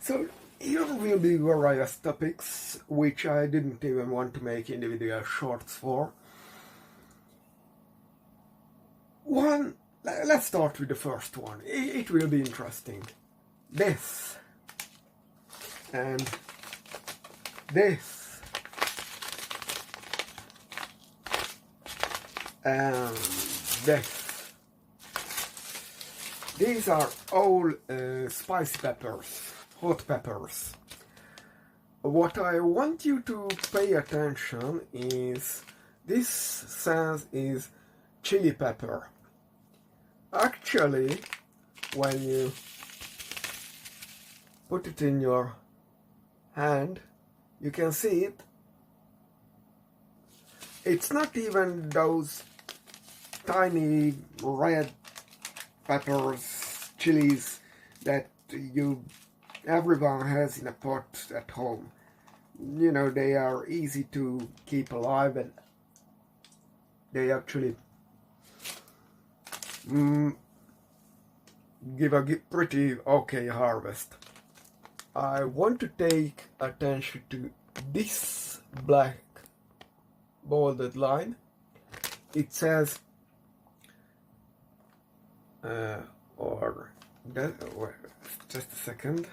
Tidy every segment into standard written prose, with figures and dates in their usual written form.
So here will be various topics which I didn't even want to make individual shorts for. Let's start with the first one. It will be interesting. This and this and this. These are all spicy peppers, hot peppers. What I want you to pay attention is this sense is chili pepper. Actually, when you put it in your hand, you can see it. It's not even those tiny red peppers, chilies that everyone has in a pot at home. You know, they are easy to keep alive and they actually give a pretty okay harvest. I want to take attention to this black bolded line. It says just a second.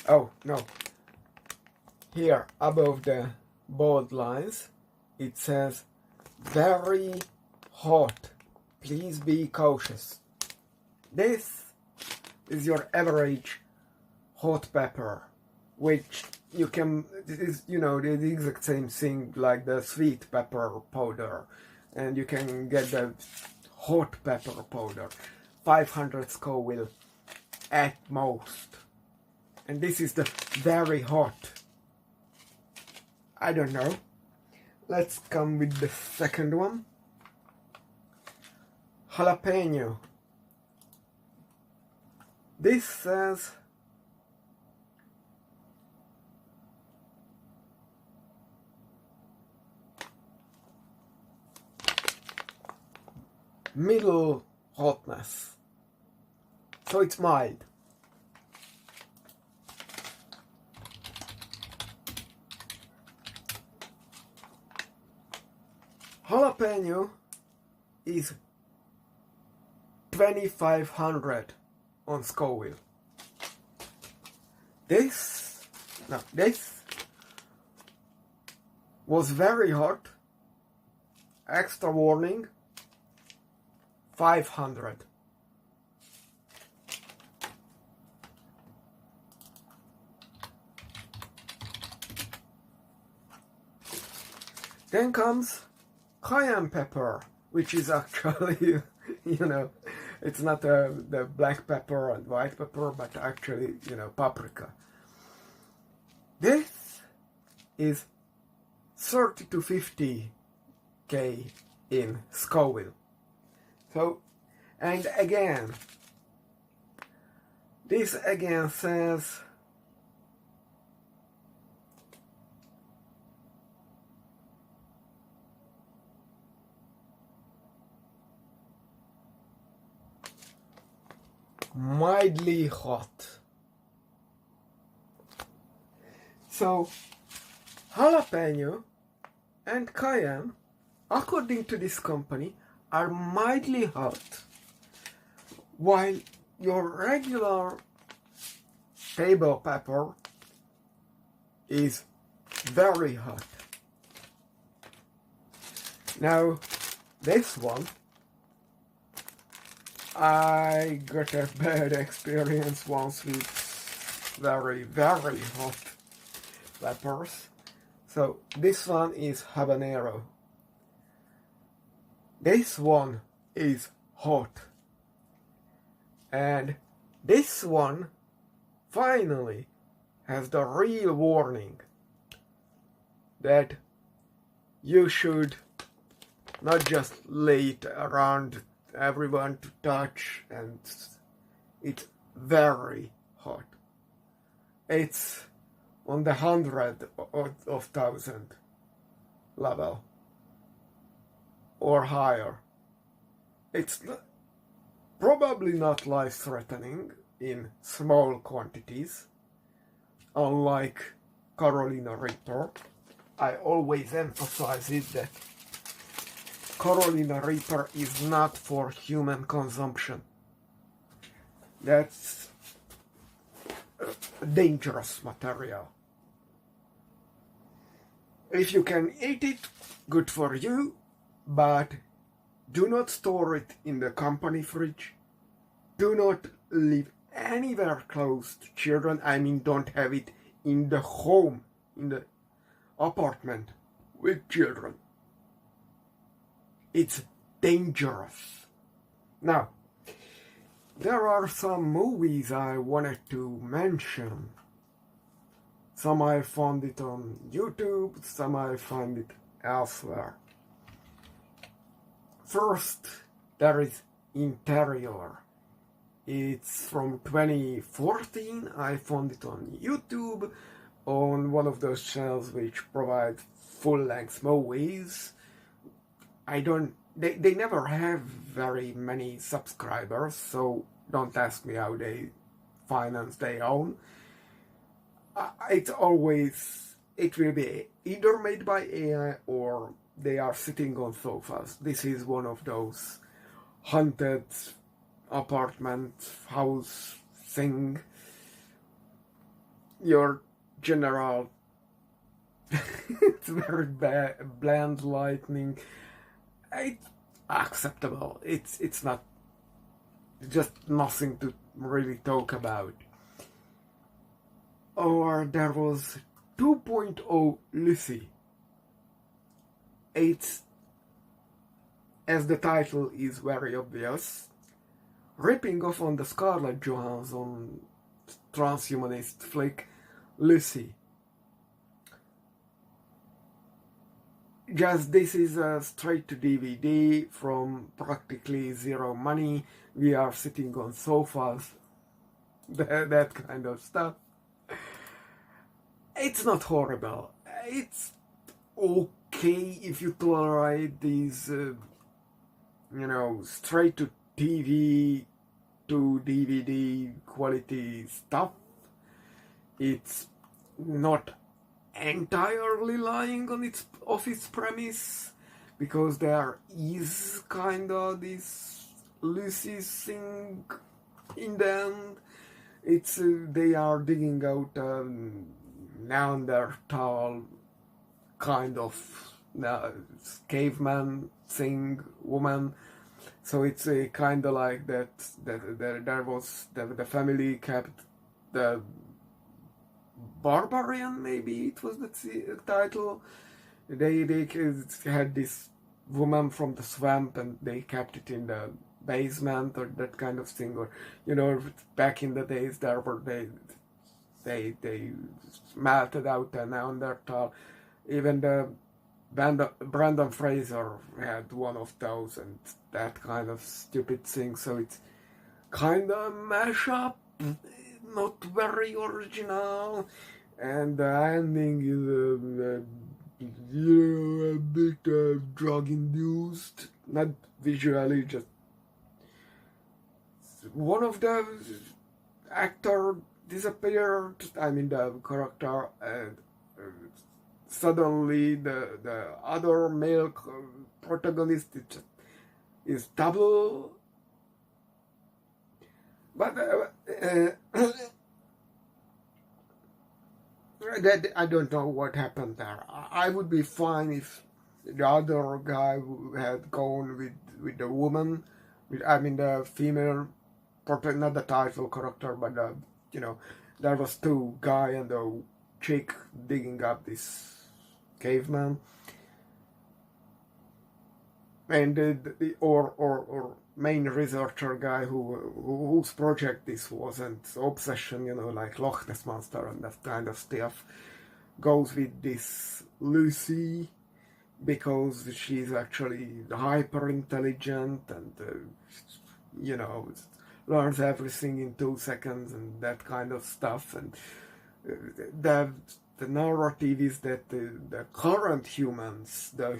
Oh, no. Here, above the bold lines, it says, very hot. Please be cautious. This is your average hot pepper, which you can, this is, you know, the exact same thing like the sweet pepper powder. And you can get the hot pepper powder, 500 Scoville at most. And this is the very hot. I don't know. Let's come with the second one. Jalapeno. This says middle hotness. So it's mild. Jalapeno is 2500 on Scoville. This was very hot. Extra warning, 500. Then comes cayenne pepper, which is actually, you know, it's not the black pepper and white pepper, but actually, you know, paprika. This is 30 to 50 K in Scoville. So, and again, this again says mildly hot. So jalapeno and cayenne, according to this company, are mildly hot, while your regular table pepper is very hot. Now this one, I got a bad experience once with very, very hot peppers. So this one is habanero. This one is hot. And this one finally has the real warning that you should not just lay it around everyone to touch, and it's very hot. It's on the 100 of 1000 level. or higher. It's probably not life-threatening in small quantities, unlike Carolina Reaper. I always emphasize it that Carolina Reaper is not for human consumption. That's dangerous material. If you can eat it, good for you, but do not store it in the company fridge. Do not leave anywhere close to children. I mean, don't have it in the home, in the apartment with children. It's dangerous. Now, there are some movies I wanted to mention. Some I found it on YouTube, some I find it elsewhere. First, there is Interior. It's from 2014. I found it on YouTube, on one of those channels which provide full-length movies. They never have very many subscribers, so don't ask me how they finance their own. It will be either made by AI or they are sitting on sofas. This is one of those haunted apartment house thing. Your general it's very bland lighting. It's acceptable. It's not just nothing to really talk about. Or there was 2.0 Lucy. It's, as the title is very obvious, ripping off on the Scarlet Johansson transhumanist flick Lucy. Just this is a straight to DVD from practically zero money. We are sitting on sofas, that kind of stuff. It's not horrible. It's okay if you tolerate these, straight to TV to DVD quality stuff. It's not entirely lying on its premise, because there is kinda this Lucy thing in the end. It's they are digging out Neanderthal kind of caveman thing, woman. So it's a kind of like that. There was the family kept the barbarian, maybe it was the title. They had this woman from the swamp and they kept it in the basement or that kind of thing. Or back in the days there were they melted out a Neanderthal. Even the Brandon Fraser had one of those and that kind of stupid thing. So it's kind of a mashup, not very original, and the ending is a bit drug-induced, not visually, just one of the actor disappeared, I mean the character, and suddenly the other male protagonist is double. But that I don't know what happened there. I would be fine if the other guy had gone with the woman, the female, not the title character, but there was two guy and a chick digging up this caveman, and or main researcher guy whose project this wasn't obsession, like Loch Ness Monster and that kind of stuff, goes with this Lucy because she's actually hyper intelligent and learns everything in 2 seconds and that kind of stuff. And the narrative is that the current humans, the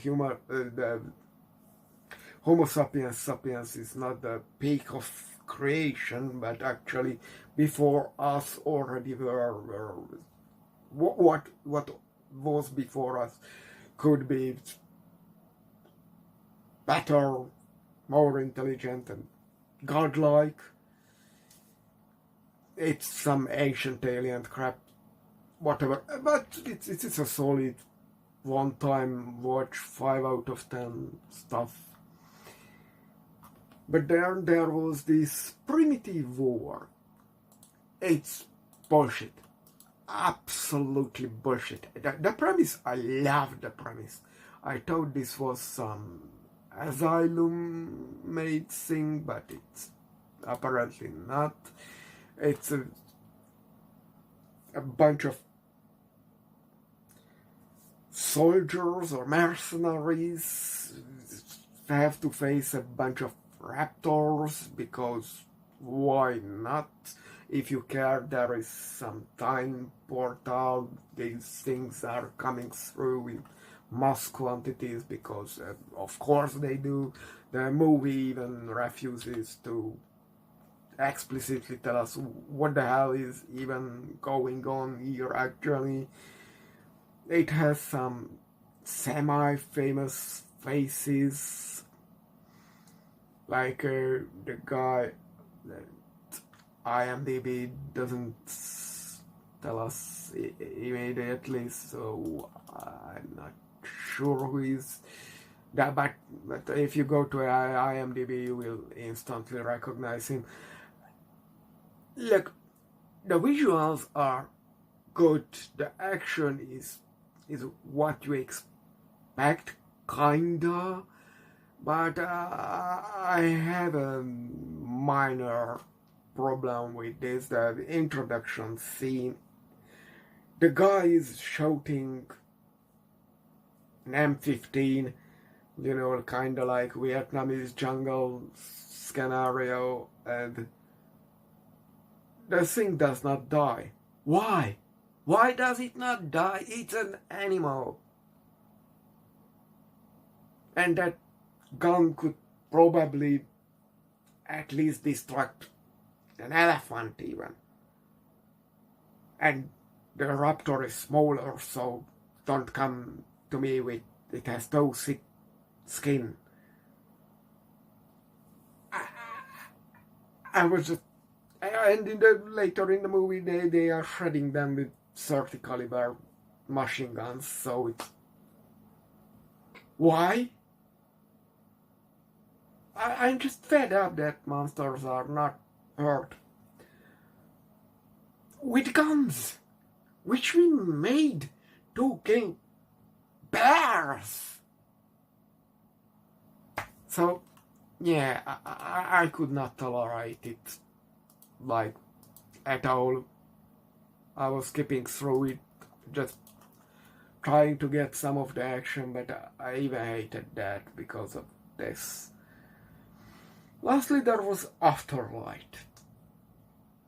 Homo sapiens sapiens is not the peak of creation, but actually before us already were what was before us could be better, more intelligent and godlike. It's some ancient alien crap, whatever, but it's a solid one-time watch, 5 out of 10 stuff. But there was this primitive war. It's bullshit. Absolutely bullshit. The premise, I love the premise. I thought this was some Asylum made thing, but it's apparently not. It's a bunch of soldiers or mercenaries have to face a bunch of raptors, because why not? If you care, there is some time portal. These things are coming through in mass quantities, because of course they do. The movie even refuses to explicitly tell us what the hell is even going on here. Actually, it has some semi-famous faces, like the guy that IMDb doesn't tell us immediately, so I'm not sure who is that, but if you go to IMDb, you will instantly recognize him. Look, the visuals are good, the action is what you expect, kinda, but I have a minor problem with this. The introduction scene, the guy is shouting an M15, you know, kinda like Vietnamese jungle scenario, and the thing does not die. Why? Why does it not die? It's an animal. And that gun could probably at least destruct an elephant even. And the raptor is smaller, so don't come to me with it has no thick skin. I was just, and later in the movie they are shredding them with 30 caliber machine guns, so it's, why? I'm just fed up that monsters are not hurt with guns, which we made to kill bears. So yeah, I could not tolerate it, like, at all. I was skipping through it, just trying to get some of the action, but I even hated that because of this. Lastly, there was Afterlight.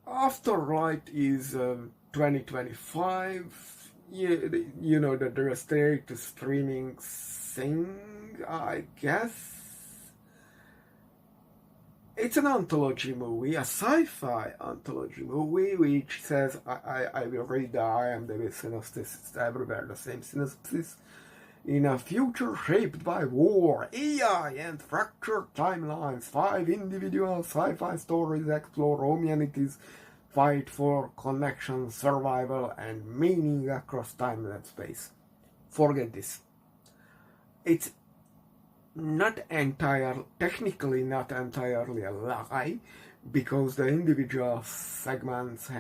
Afterlight is 2025. You know, the straight to streaming thing, I guess. It's an anthology movie, a sci-fi anthology movie, which says, I will read the IMDb synopsis, it's everywhere the same synopsis. In a future shaped by war, AI, and fractured timelines, 5 individual sci-fi stories explore humanity's fight for connection, survival, and meaning across time and space. Forget this. It's not technically not entirely a lie, because the individual segments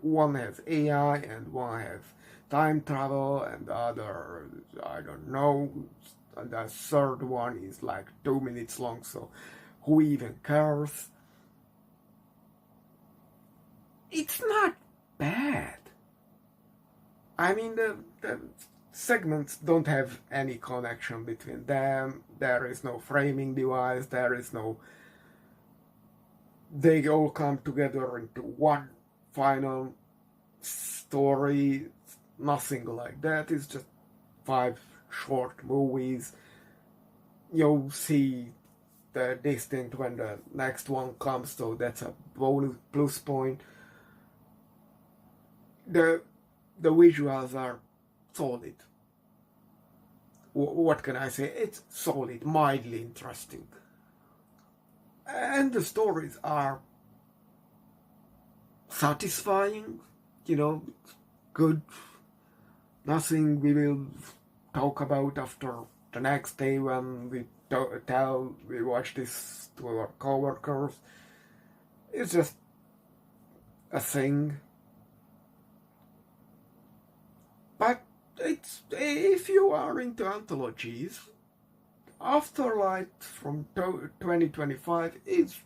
one has AI and one has time travel, and the other, I don't know, and the third one is like 2 minutes long, so who even cares? It's not bad. I mean, the segments don't have any connection between them. There is no framing device, there is no, they all come together into one final story, nothing like that. It's just 5 short movies. You'll see distinct when the next one comes, so that's a bonus plus point. The visuals are solid. What can I say? It's solid, mildly interesting. And the stories are satisfying, good. Nothing we will talk about after the next day when we watch this to our coworkers. It's just a thing. But if you are into anthologies, Afterlight from 2025 is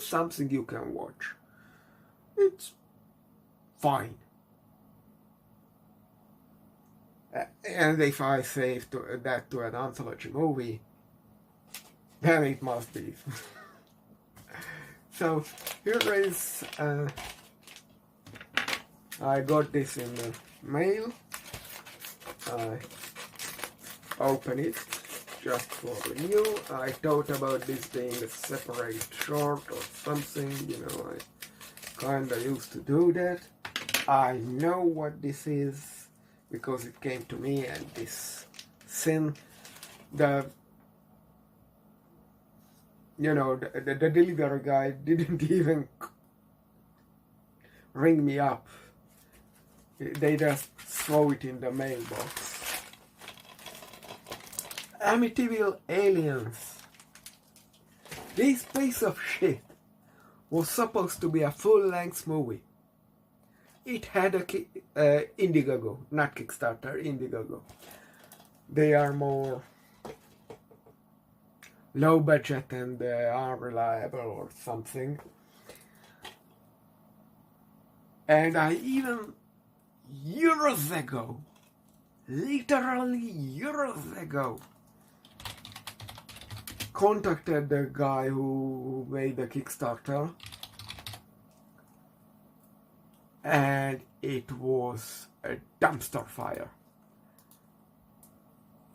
something you can watch. It's fine. And if I say that to an anthology movie, then it must be. So here is, I got this in the mail. I open it just for review. I thought about this being a separate short or something, I kinda used to do that. I know what this is because it came to me, and this sin, the delivery guy didn't even ring me up. They just throw it in the mailbox. Amityville Aliens. This piece of shit was supposed to be a full-length movie. It had a Indiegogo, not Kickstarter, Indiegogo. They are more low budget and unreliable or something. And I even years ago, literally years ago, contacted the guy who made the Kickstarter, and it was a dumpster fire.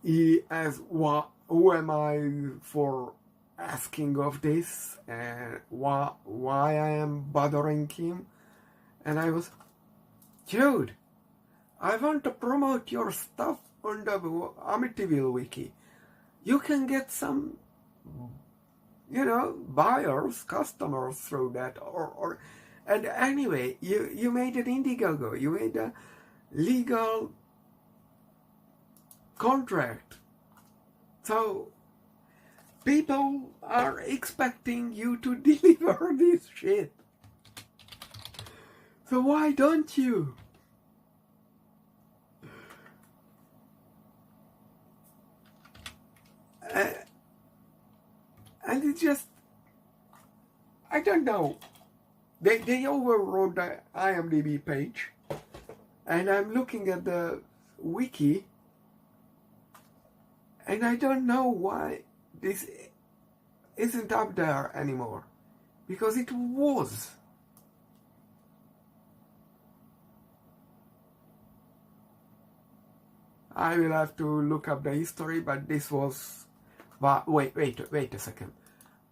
He asked, who am I for asking of this, and why I am bothering him? And I was, dude, I want to promote your stuff on the Amityville wiki. You can get some, buyers, customers through that, and anyway, you made an Indiegogo, you made a legal contract. So people are expecting you to deliver this shit. So why don't you? And it's just, I don't know. They overrode the IMDb page, and I'm looking at the wiki, and I don't know why this isn't up there anymore, because it was. I will have to look up the history, but this was. But wait a second.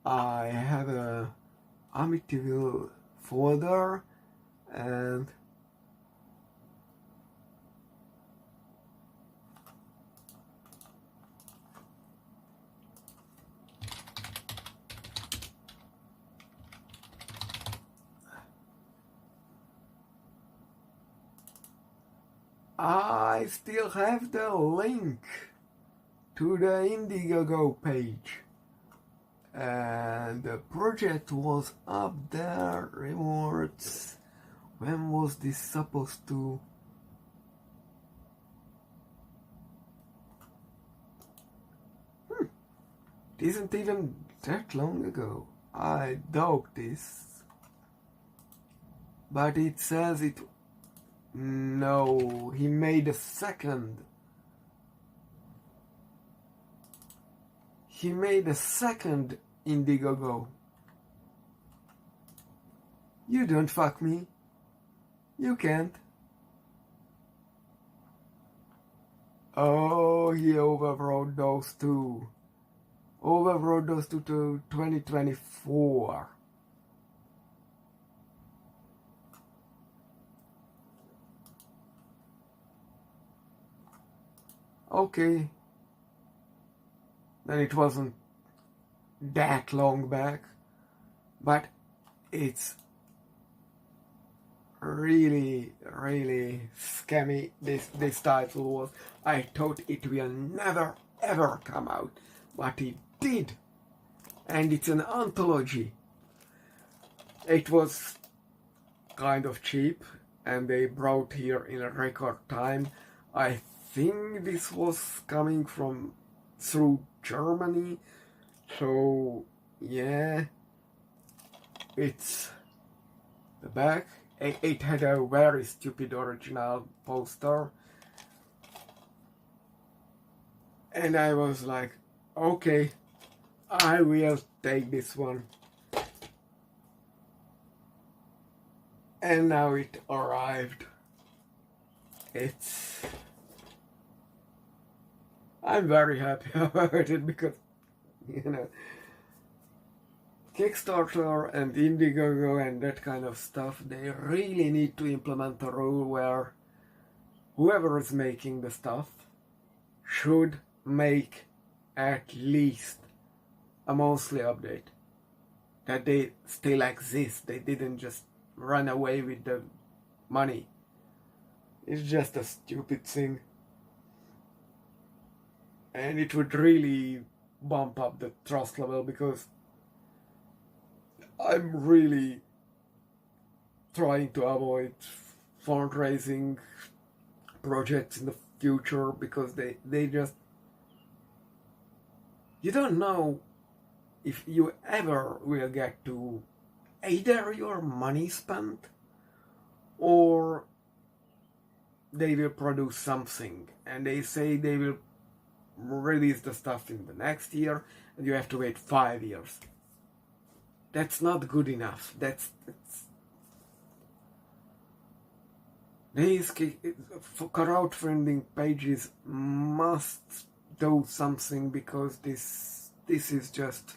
I have a Amityville folder, and I still have the link to the Indiegogo page, and the project was up there. Rewards. When was this supposed to? It isn't even that long ago. I doubt this, but it says it. No, he made a second. He made a second Indiegogo. You don't fuck me. You can't. Oh, he overrode those two. overrode those to 2024. Okay, then it wasn't that long back, but it's really scammy. This title was. I thought it will never ever come out, but it did, and it's an anthology. It was kind of cheap, and they brought here in a record time. I think this was coming from through Germany, so yeah, it's the back. It had a very stupid original poster, and I was like, okay, I will take this one. And now it arrived. I'm very happy about it because, you know, Kickstarter and Indiegogo and that kind of stuff, they really need to implement a rule where whoever is making the stuff should make at least a monthly update. That they still exist. They didn't just run away with the money. It's just a stupid thing. And it would really bump up the trust level because I'm really trying to avoid fundraising projects in the future because they just... You don't know if you ever will get to either your money spent or they will produce something and they say they will release the stuff in the next year and you have to wait 5 years. That's not good enough. These crowdfunding pages must do something because this is just